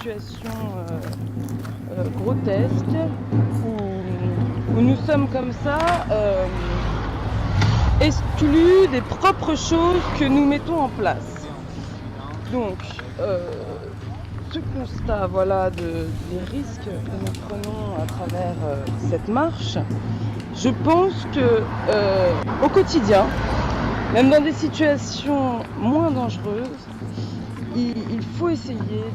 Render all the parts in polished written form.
situation grotesque où nous sommes comme ça exclus des propres choses que nous mettons en place. Donc, ce constat des risques que nous prenons à travers cette marche, je pense que au quotidien, même dans des situations moins dangereuses, il faut essayer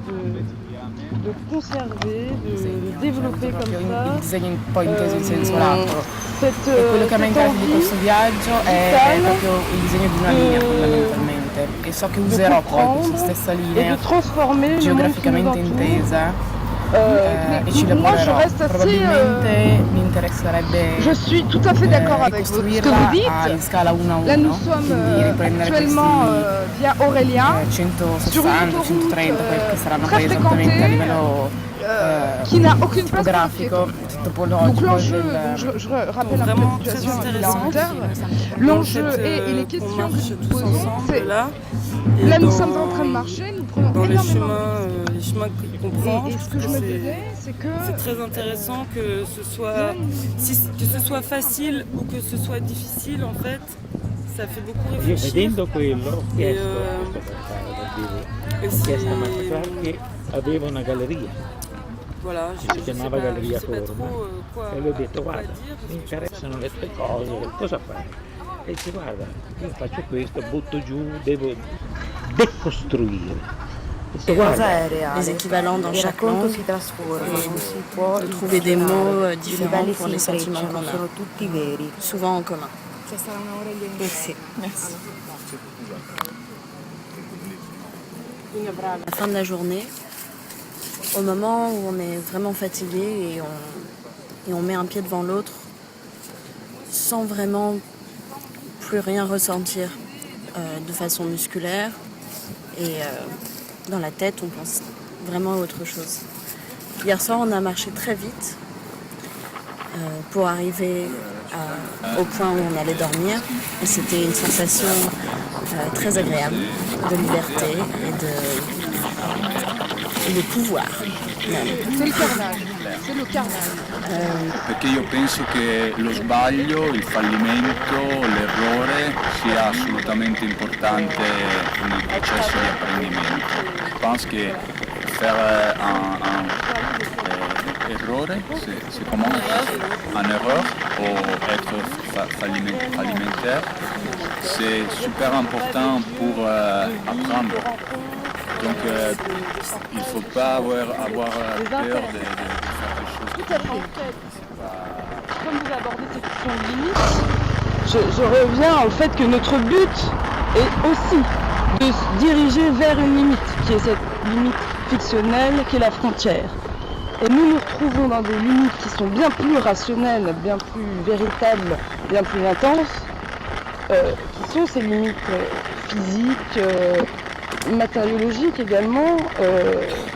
de conserver, de développer comme ça il disegno poi inteso in senso lato. cette, E quello che a me cette interessa di questo viaggio è proprio il disegno di una linea fondamentalmente, e so che userò poi questa stessa linea geograficamente intesa e ci lavorerò. Probabilmente mi interesserebbe ricostruirla in scala 1 a 1, quindi riprendere questi 160, 130, che saranno poi esattamente a livello typographico, topologico. Je rappelle vraiment la très situation intéressante. L'enjeu et les questions que marche nous tous posons, ensemble c'est là nous sommes en train de marcher, nous prenons dans les énormément chemins qu'on prend. et ce que je me disais, c'est que c'est très intéressant que ce soit facile ou que ce soit difficile, en fait, ça fait beaucoup Io réfléchir. vedendo quello ho chiesto Et a Massar che aveva una galleria voilà, che si chiamava Galleria Forma quoi, e le ho detto quoi guarda, dire, mi interessano le tue cose, cosa fai? E dice guarda, io faccio questo, butto giù, devo decostruire. Les équivalents dans chaque langue, et trouver des mots différents pour les sentiments qu'on a, souvent en commun. Merci. À la fin de la journée, au moment où on est vraiment fatigué et on met un pied devant l'autre, sans vraiment plus rien ressentir de façon musculaire, et dans la tête, on pense vraiment à autre chose. Hier soir, on a marché très vite pour arriver au point où on allait dormir. Et c'était une sensation très agréable de liberté et de pouvoir. c'est le carnage. Perché io penso che lo sbaglio, il fallimento, l'errore sia assolutamente importante nel processo di apprendimento. Je pense que faire un errore, c'est comment un erreur ou être fallimentaire, c'est super important pour apprendre. Donc il ne faut pas avoir peur de faire des choses. Tout à fait. Comme vous abordez cette question de limite, je reviens au fait que notre but est aussi de se diriger vers une limite, qui est cette limite fictionnelle, qui est la frontière. Et nous nous retrouvons dans des limites qui sont bien plus rationnelles, bien plus véritables, bien plus intenses, qui sont ces limites physiques, matériologiques également,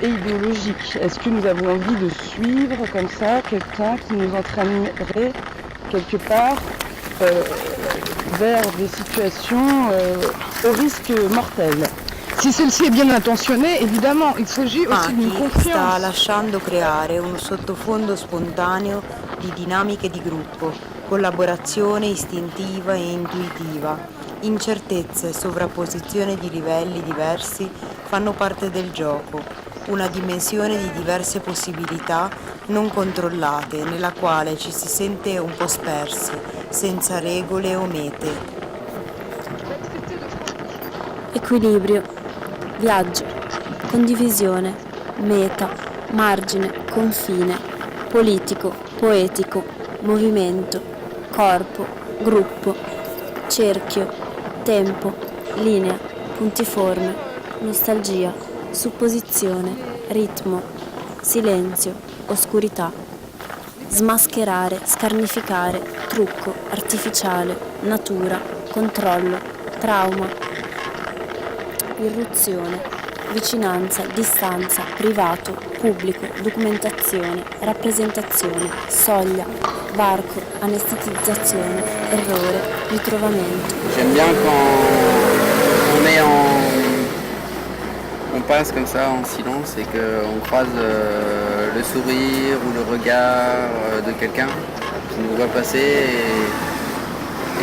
et idéologiques. Est-ce que nous avons envie de suivre comme ça quelqu'un qui nous entraînerait quelque part vers des situations au risque mortel? Si celle-ci è bien intenzionée, évidemment, il s'agit aussi d'une confiance. Sta lasciando creare un sottofondo spontaneo di dinamiche di gruppo, collaborazione istintiva e intuitiva. Incertezze e sovrapposizione di livelli diversi fanno parte del gioco, una dimensione di diverse possibilità non controllate, nella quale ci si sente un po' spersi, senza regole o mete. Equilibrio, viaggio, condivisione, meta, margine, confine, politico, poetico, movimento, corpo, gruppo, cerchio, tempo, linea, puntiforme, nostalgia, supposizione, ritmo, silenzio, oscurità, smascherare, scarnificare, trucco, artificiale, natura, controllo, trauma, irruzione, vicinanza, distanza, privato, pubblico, documentazione, rappresentazione, soglia, varco, anestetizzazione, errore, ritrovamento. J'aime bien quand on est on passe comme ça en silence et qu'on croise le sourire ou le regard de quelqu'un qui nous voit passer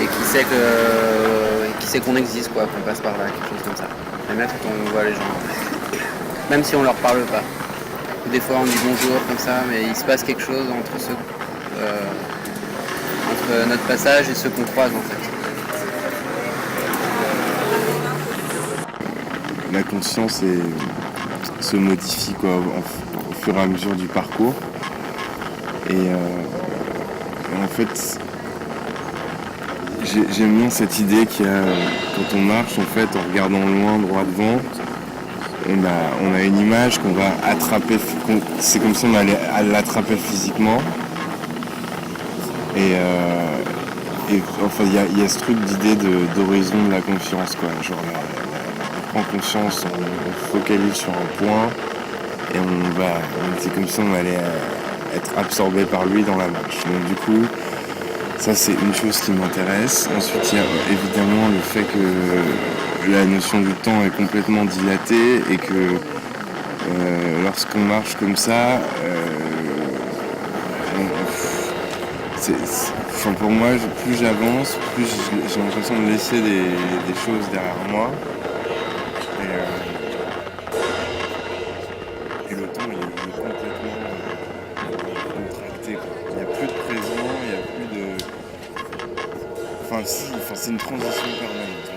et qui sait qu'on existe, quoi, qu'on passe par là, quelque chose comme ça. J'aime bien quand on voit les gens, même si on leur parle pas. Des fois on dit bonjour comme ça, mais il se passe quelque chose entre notre passage et ceux qu'on croise en fait. La conscience se modifie quoi, au fur et à mesure du parcours. Et en fait, j'aime bien cette idée qu'il y a, quand on marche, en fait, en regardant loin, droit devant, on a une image qu'on va attraper, c'est comme si on allait l'attraper physiquement. Et enfin, il y a ce truc d'idée d'horizon de la confiance, quoi. Genre, on prend conscience, on focalise sur un point et c'est comme si on allait être absorbé par lui dans la marche. Donc du coup, ça c'est une chose qui m'intéresse. Ensuite, il y a évidemment le fait que la notion du temps est complètement dilatée et que lorsqu'on marche comme ça, enfin, pour moi, plus j'avance, plus j'ai l'impression de laisser des choses derrière moi. Et le temps, il est complètement contracté, quoi. Il n'y a plus de présent, il n'y a plus de... Enfin, c'est une transition permanente.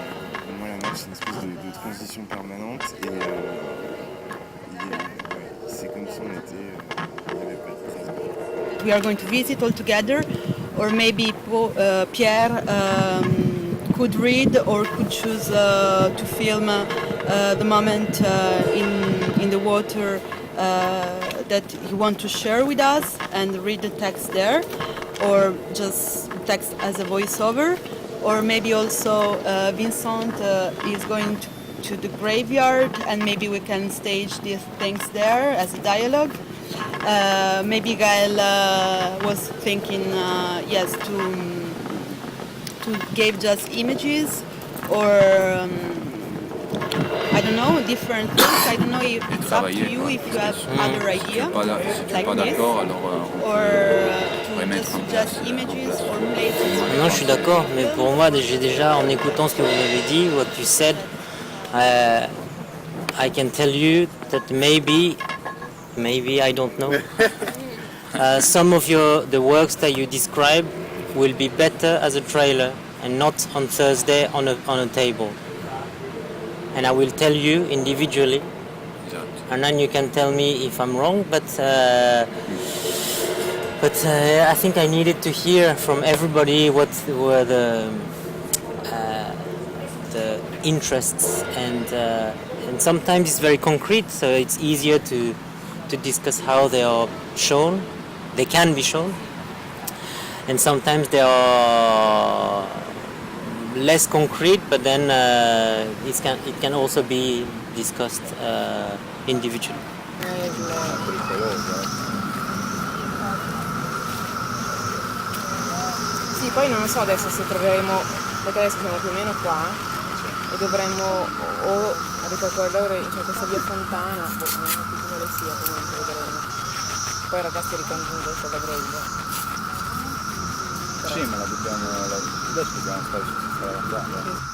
Pour moi, la marche, c'est une espèce de transition permanente. Et c'est comme si on était... il n'y avait pas de présent. We are going to visit all together, or maybe Pierre could read or could choose to film the moment in the water that he wants to share with us and read the text there, or just text as a voiceover, or maybe also Vincent is going to the graveyard and maybe we can stage these things there as a dialogue. Maybe Gael was thinking, yes, to give just images or I don't know, different things. I don't know if it's up to you if you have other idea like this, or to just images or places. Non, je suis d'accord, mais pour moi, j'ai déjà, en écoutant ce que vous avez dit, what you said, I can tell you that maybe I don't know. Some of the works that you describe will be better as a trailer and not on Thursday on a table. And I will tell you individually, and then you can tell me if I'm wrong. But I think I needed to hear from everybody what were the interests, and sometimes it's very concrete, so it's easier to discuss how they are shown. They can be shown, and sometimes they are less concrete, but then it can also be discussed individually. Sì, poi non lo so adesso se troveremo, perché adesso siamo più o meno qua e dovremmo o ripercorrere questa via Fontana, non so più come sia, comunque vedremo. Poi i ragazzi ricongiungono sulla griglia. Sì, ma adesso dobbiamo stare avanzando.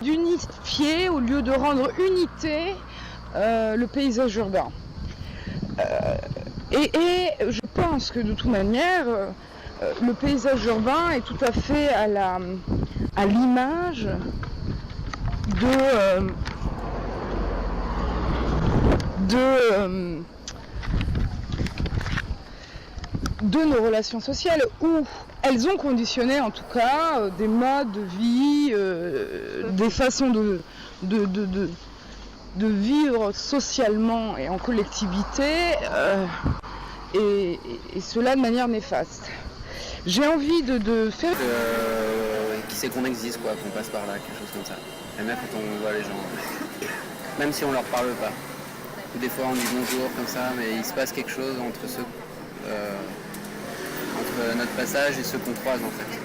d'unifier, au lieu de rendre unité le paysage urbain. Et je pense que de toute manière, le paysage urbain est tout à fait à l'image de nos relations sociales, où elles ont conditionné en tout cas des modes de vie, des façons de vivre socialement et en collectivité, et cela de manière néfaste. J'ai envie de faire... qui sait qu'on existe, quoi, qu'on passe par là, quelque chose comme ça. J'aime bien quand on voit les gens, même si on leur parle pas. Ou des fois on dit bonjour comme ça, mais il se passe quelque chose entre notre passage et ceux qu'on croise en fait.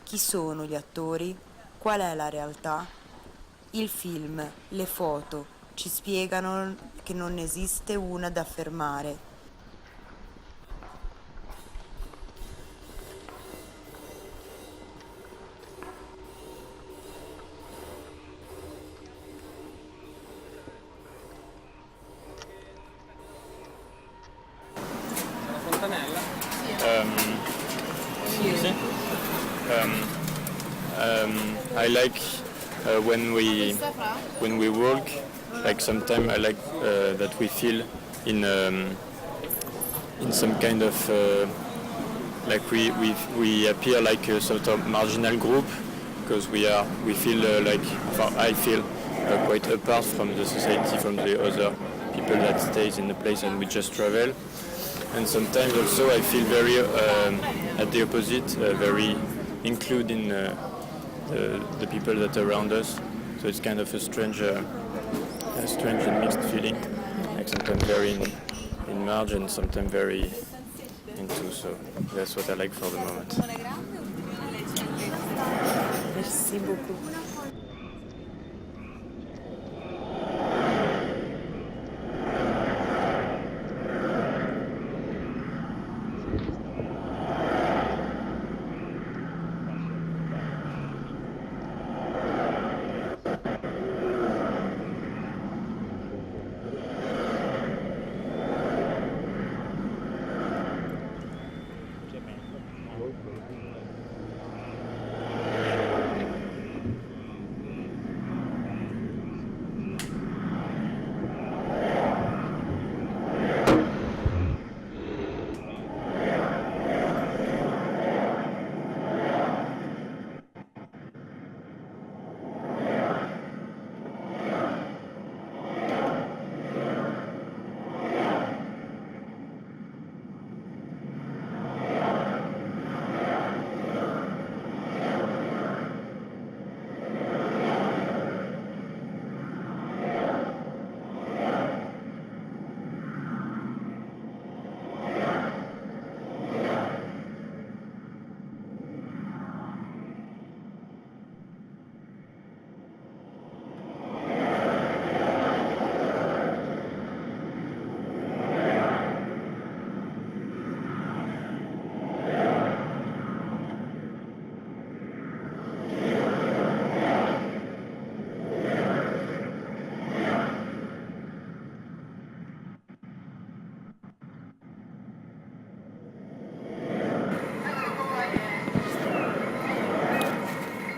Chi sono gli attori? Qual è la realtà? Il film, le foto ci spiegano che non esiste una da fermare. I like when we walk. Like sometimes I like that we feel in some kind of like we appear like a sort of marginal group, because we feel like I feel quite apart from the society, from the other people that stays in the place, and we just travel. And sometimes also I feel very at the opposite, very included in the people that are around us. So it's kind of a strange and mixed feeling. Like sometimes very in margin, sometimes very into. So that's what I like for the moment. Merci beaucoup.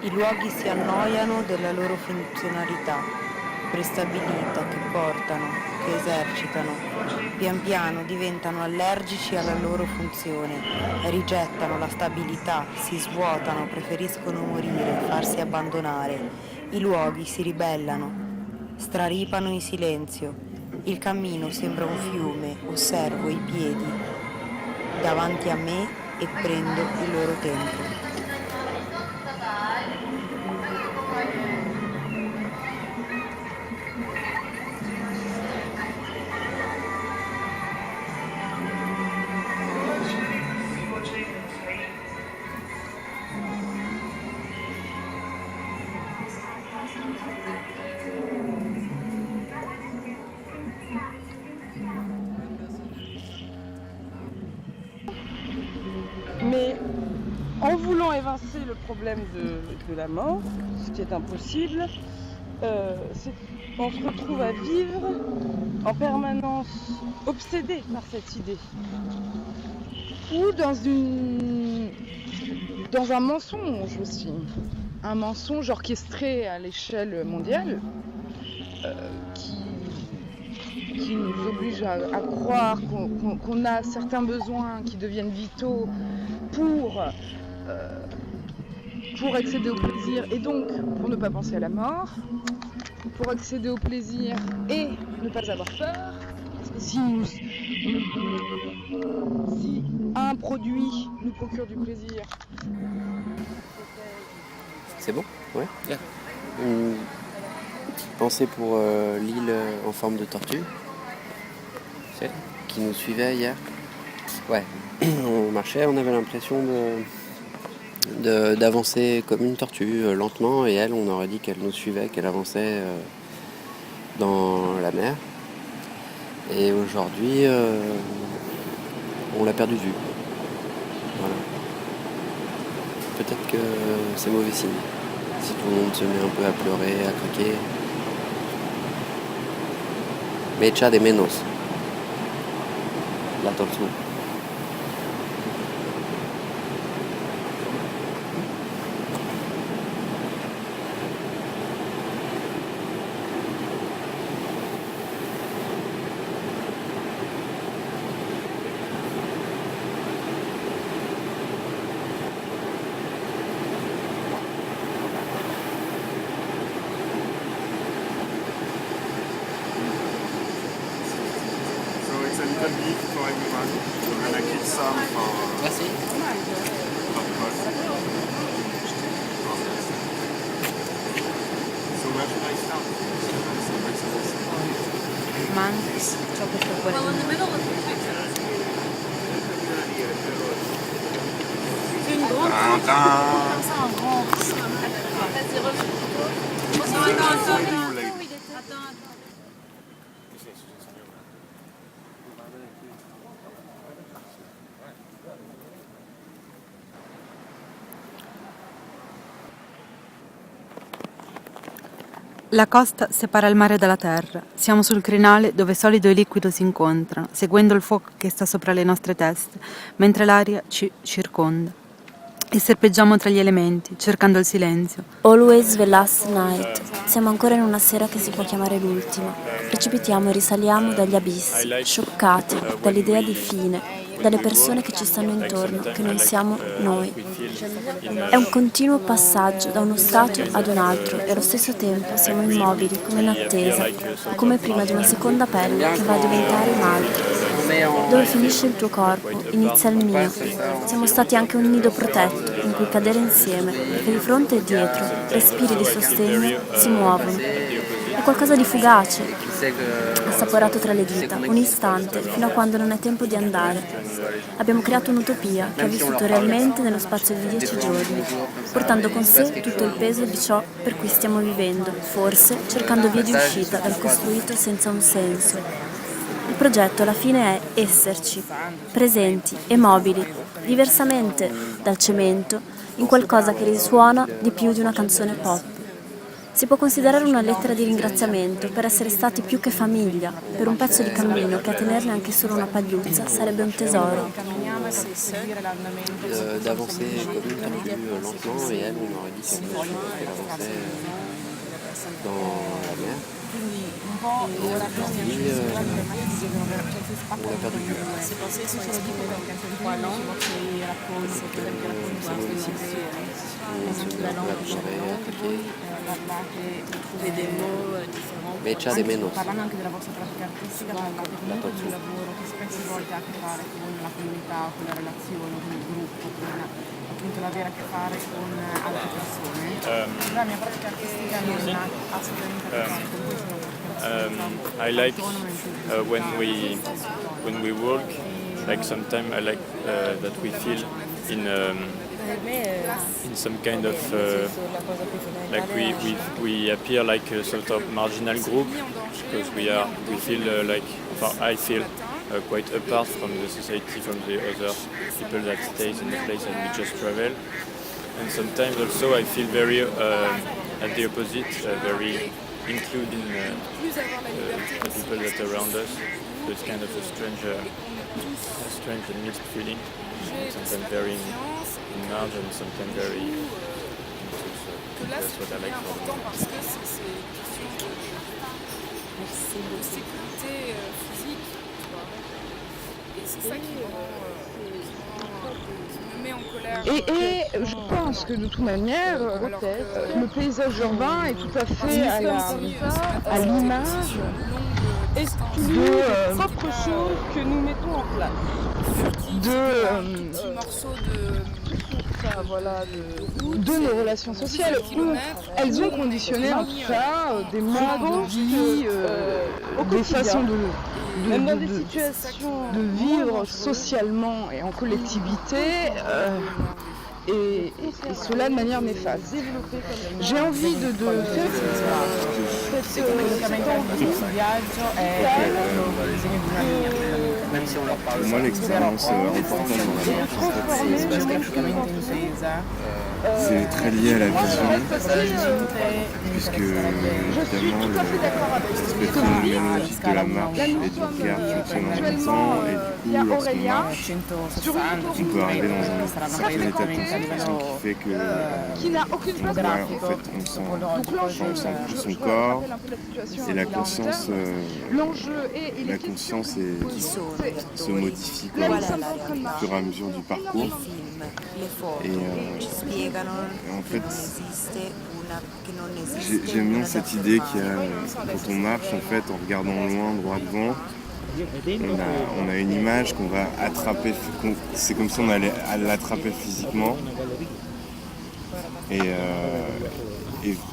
I luoghi si annoiano della loro funzionalità prestabilita che portano, che esercitano, pian piano diventano allergici alla loro funzione, rigettano la stabilità, si svuotano, preferiscono morire, farsi abbandonare. I luoghi si ribellano, straripano in silenzio. Il cammino sembra un fiume, osservo i piedi davanti a me e prendo il loro tempo. Et en voulant évincer le problème de la mort, ce qui est impossible, on se retrouve à vivre en permanence obsédé par cette idée. Ou dans un mensonge aussi. Un mensonge orchestré à l'échelle mondiale qui nous oblige à croire qu'on a certains besoins qui deviennent vitaux pour accéder au plaisir et donc pour ne pas penser à la mort, pour accéder au plaisir et ne pas avoir peur. Si un produit nous procure du plaisir. C'est bon? Ouais. Yeah. Une petite pensée pour l'île en forme de tortue, qui nous suivait hier. Ouais, on marchait, on avait l'impression d'avancer comme une tortue, lentement, et elle, on aurait dit qu'elle nous suivait, qu'elle avançait dans la mer. Et aujourd'hui, on l'a perdu de vue. Voilà. Peut-être que c'est mauvais signe. Si tout le monde se met un peu à pleurer, à craquer. Me echa de menos. La tortue. Ciò che sto guardando. La costa separa il mare dalla terra. Siamo sul crinale dove solido e liquido si incontrano, seguendo il fuoco che sta sopra le nostre teste, mentre l'aria ci circonda. E serpeggiamo tra gli elementi, cercando il silenzio. Always the last night. Siamo ancora in una sera che si può chiamare l'ultima. Precipitiamo e risaliamo dagli abissi, scioccati dall'idea di fine, dalle persone che ci stanno intorno, che non siamo noi. È un continuo passaggio da uno stato ad un altro e allo stesso tempo siamo immobili, come in attesa, o come prima di una seconda pelle che va a diventare un altro. Dove finisce il tuo corpo, inizia il mio. Siamo stati anche un nido protetto in cui cadere insieme, perché di fronte e dietro respiri di sostegno si muovono. È qualcosa di fugace, assaporato tra le dita, un istante, fino a quando non è tempo di andare. Abbiamo creato un'utopia che ha vissuto realmente nello spazio di 10 giorni, portando con sé tutto il peso di ciò per cui stiamo vivendo, forse cercando vie di uscita dal costruito senza un senso. Il progetto alla fine è esserci, presenti e mobili, diversamente dal cemento, in qualcosa che risuona di più di una canzone pop. Si può considerare una lettera di ringraziamento per essere stati più che famiglia, per un pezzo di cammino che a tenerne anche solo una pagliuzza sarebbe un tesoro. D'avancer comme une tortue lentement et elle, on aurait dit qu'elle avançait dans la mer. Et aujourd'hui, on l'a perdu de vue. Mecha de menos. Parlando anche della vostra pratica artistica, parlate comunque di un lavoro che spesso volte ha a che fare con la comunità, con la relazione, con il gruppo, con appunto l'avere a che fare con altre persone. La mia pratica artistica non ha assolutamente a che fare con questo. I like when we work, like sometimes I like that we feel in some kind of like we appear like a sort of marginal group because we feel like I feel quite apart from the society, from the other people that stays in the place and we just travel. And sometimes also I feel very at the opposite, very including the people that are around us. So it's kind of a strange and mixed feeling. Sometimes very in marge and sometimes very so that's what I like for the moment. De sécurité physique, tu vois. Et c'est ça qui me met en colère. Et je pense que de toute manière, le paysage urbain est tout à fait à l'image de propres choses que nous mettons en place. De nos relations sociales où elles ont conditionné en tout cas des modes de vie, des façons de vivre socialement et en collectivité et cela de manière néfaste. J'ai envie de faire cette Pour moi, l'expérience importante dans la c'est très lié à la vision, puisque évidemment l'aspect phénoménologique de la marche et du regard fonctionne en même temps, et du coup lorsqu'on marche, on peut arriver dans un certain état de concentration qui fait que on voit, en fait, on sent plus son corps et la conscience se modifie quoi, au fur et à mesure du parcours. Et en fait, j'aime bien cette idée qu'il y a, quand on marche, en fait, en regardant loin, droit devant, on a une image qu'on va attraper, c'est comme si on allait l'attraper physiquement. Et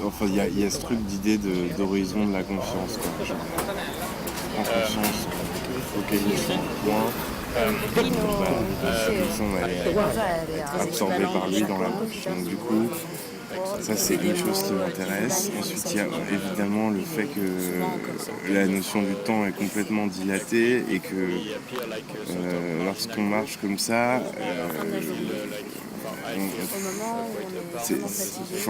enfin, il y a ce truc d'idée d'horizon de la confiance, quoi. Genre, on prend conscience, focalise sur un point. On allait être absorbé par lui dans la marche. Donc du coup, ça c'est une chose qui m'intéresse. Ensuite, il y a évidemment le fait que la notion du temps est complètement dilatée et que lorsqu'on marche comme ça,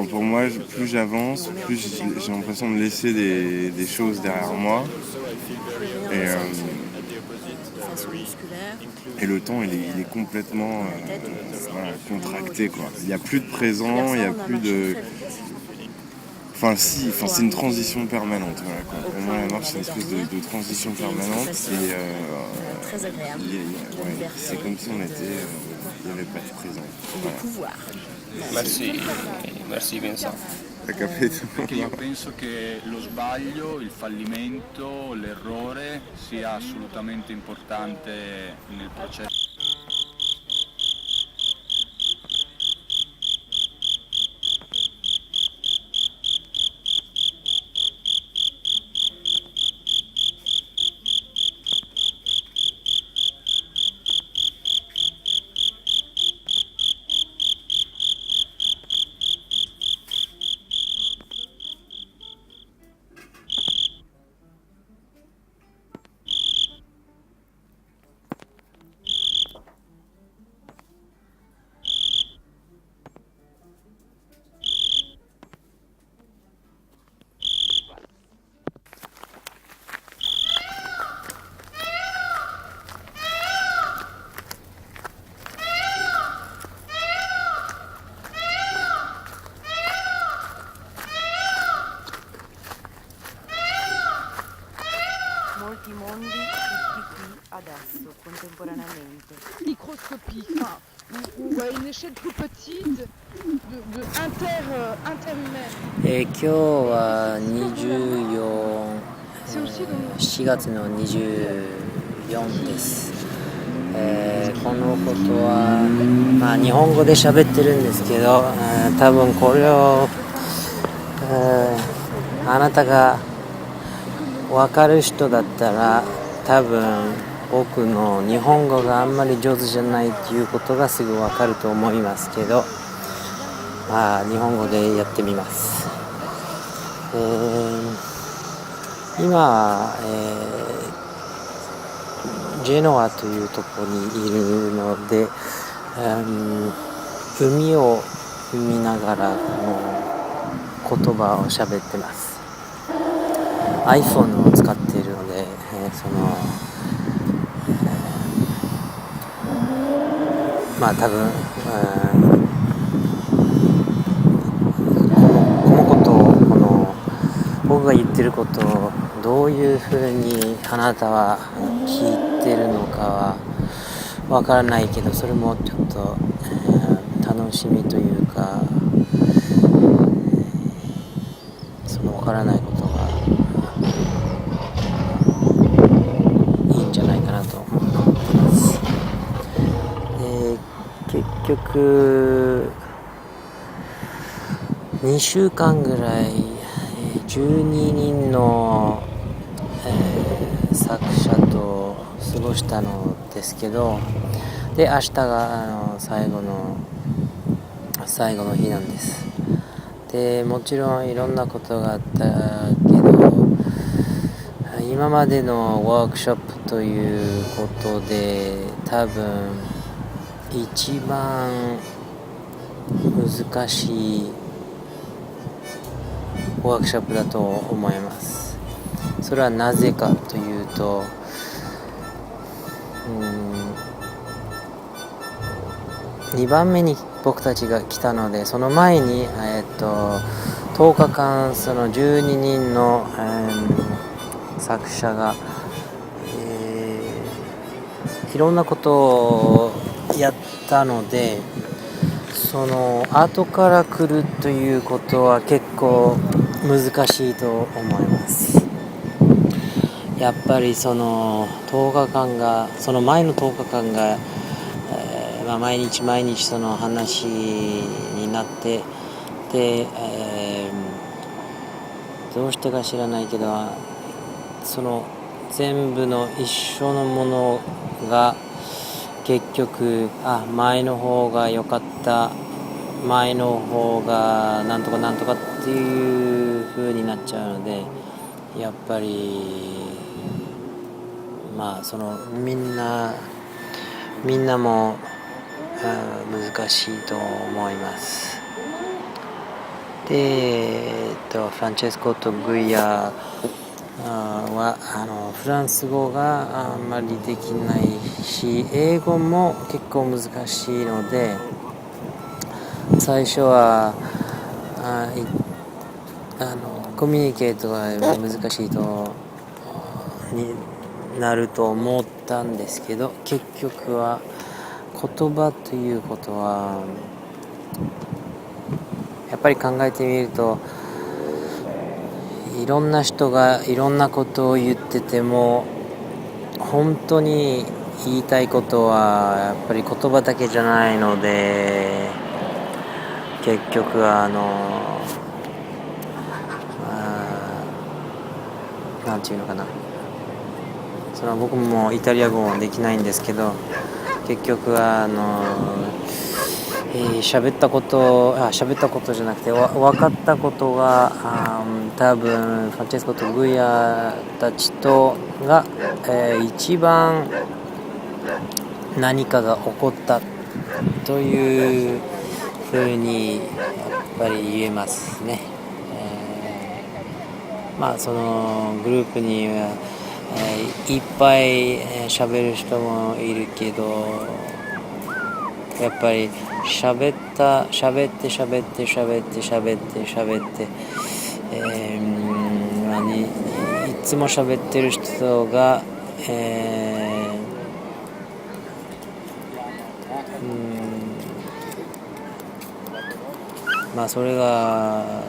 pour moi, plus j'avance, plus j'ai l'impression de laisser des choses derrière moi. Et le temps, il est complètement contracté, quoi. Il n'y a plus de présent, il n'y a plus de... c'est une transition permanente. Voilà, quoi. Pour moi, la marche, c'est une espèce de transition permanente. Très agréable. C'est comme si on était... il n'y avait pas de présent. Voilà. Merci Vincent. Perché io penso che lo sbaglio, il fallimento, l'errore sia assolutamente importante nel processo. Molti mondi tutti qui adesso, contemporaneamente. Microscopique, ou à une échelle plus petite, interhumaine. 今日は7月の24です。このことは、日本語で喋ってるんですけど、多分これを、あなたが分かる人だったら多分僕の日本語があんまり上手じゃないっていうことがすぐ分かると思いますけど、日本語でやってみます。今、10ジェノアというところにいるので、海を見ながら言葉を喋ってます。iPhone を使っているので、まあ多分、僕が言ってることをどういうふうにあなたは聞いてるのかはわからないけど、それもちょっと、楽しみというか、そのわからないことがいいんじゃないかなと思ってます。結局2週間ぐらい12人の、作者と過ごしたのですけど、で明日が最後の日なんです。でもちろんいろんなことがあったけど、今までのワークショップということで多分一番難しいワークショップだと思います。それはなぜかというと、2番目に僕たちが来たので、その前に、10日間その12人の、作者が、いろんなことをやったので、その後から来るということは結構難しいと思います。やっぱりその10日間が、その前の10日間が、毎日その話になって、で、どうしてか知らないけど、その全部の一緒のものが結局前の方が良かった、前の方がなんとかなんとかっていう風になっちゃうので、やっぱりそのみんなも難しいと思います。で、フランチェスコとグイヤはフランス語があんまりできないし、英語も結構難しいので、最初はコミュニケートが難しいとになると思ったんですけど、結局は言葉ということはやっぱり考えてみると、いろんな人がいろんなことを言ってても、本当に言いたいことはやっぱり言葉だけじゃないので、結局なんていうのかな、僕もイタリア語もできないんですけど、結局喋ったことじゃなくて分かったことが多分フランチェスコとグイヤたちが、一番何かが起こったというふうにやっぱり言えますね。そのグループにはいっぱい喋る人もいるけど、やっぱり喋っていつも喋ってる人が、それが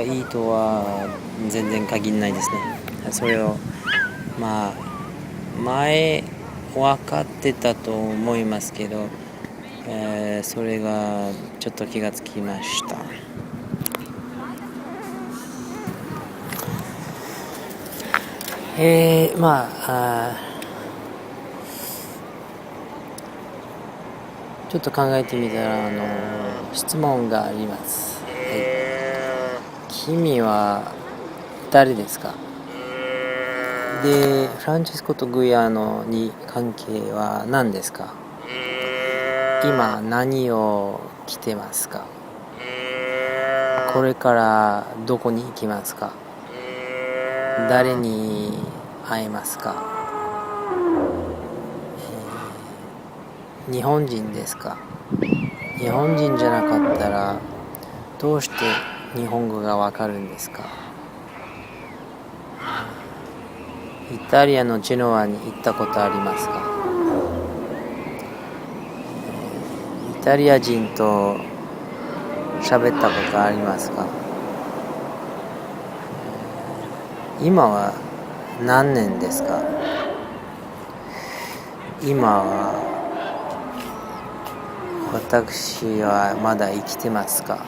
いいとは全然限らないですね。それを前分かってたと思いますけど、それがちょっと気がつきました。ちょっと考えてみたら質問があります。君は誰ですか？でフランチェスコとグイアーノに関係は何ですか？今何を着てますか？これからどこに行きますか？誰に会えますか？日本人ですか？日本人じゃなかったらどうして日本語がわかるんですか？イタリアのジェノアに行ったことありますか？イタリア人と喋ったことありますか？今は何年ですか？今は私はまだ生きてますか？